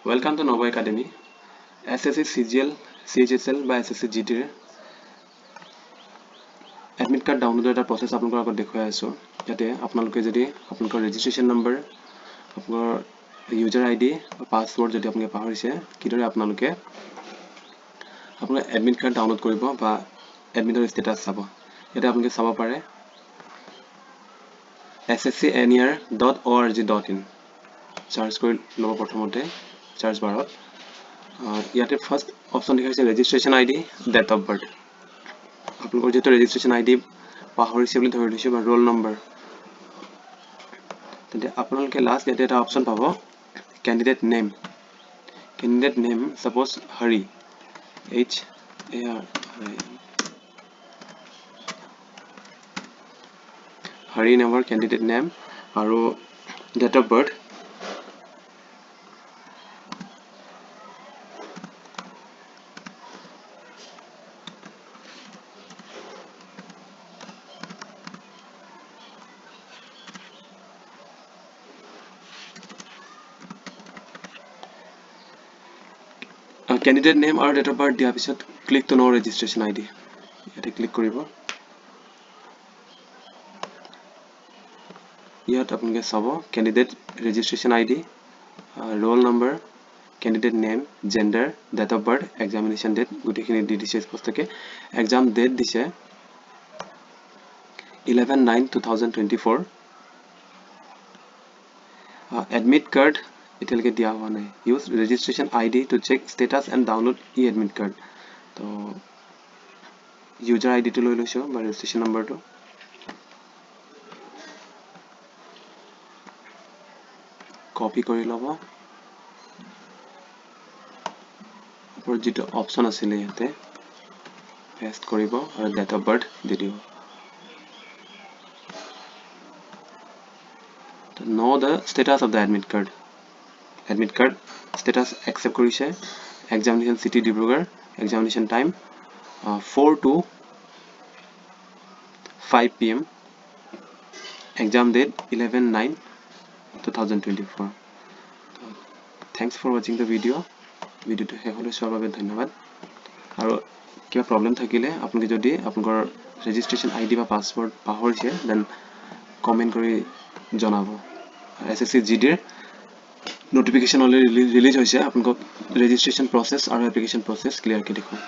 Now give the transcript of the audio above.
Welcome to Novo Academy. SSC CGL, CHSL by SSC GT admit card download process আপোনালোকৰ আগত দেখুৱাই আছো ইয়াতে আপোনালোকে যদি আপোনালোকৰ registration number আপোনালোকৰ user ID বা password যদি আপোনালোকে পাহৰিছে কিদৰে আপোনালোকে আপোনাৰ admit card download কৰিব বা admitৰ status চাব ইয়াতে আপোনালোকে চাব পাৰে sscner.org.in search কৰি লব প্ৰথমতে search barত ইয়াতে first option দেখাইছে registration ID date of birth আপোনালোকৰ যেটো registration ID পাহৰিছে বুলি ধৰি লৈছো বা roll number তেন্তে আপোনালোকে লাষ্ট ইয়াতে এটা option পাব candidate name suppose Hari H A R Hari number candidate name আৰু date of birth candidate name or date of birth দিয়া পিছত click to know registration ID ইয়াতে click কৰিব ইয়াত আপোনালোকে চাব candidate registration ID roll number candidate name gender date of birth examination date গুটেখিনি দি দিছে স্পষ্টকে exam date দিছে 11/9/2024 admit card এতিয়ালৈকে দিয়া হোৱা নাই use registration ID to check status and download e-admit card তো user ID টো লৈ লৈছো বা registration number টো কপি কৰি লব ওপৰত যেটো অপচন আছিল ইয়াতে পেস্ট কৰিব আৰু date of birth দি দিব to know the status of the admit card status accept কৰিছে examination city Dibrugarh examination time 4 to 5 PM exam date 11/9/2024 thanks for watching the video to হেহলৈ চোৱাৰ বাবে ধন্যবাদ আৰু কিবা প্ৰবলেম থাকিলে আপোনালোকে যদি আপোনালোকৰ registration ID বা পাসওয়াৰ্ড পাহৰিছে দেন কমেন্ট কৰি জনাব SSC GD notification already release হৈছে আপোনালোকক registration process আৰু application process clear কে দেখুৱাম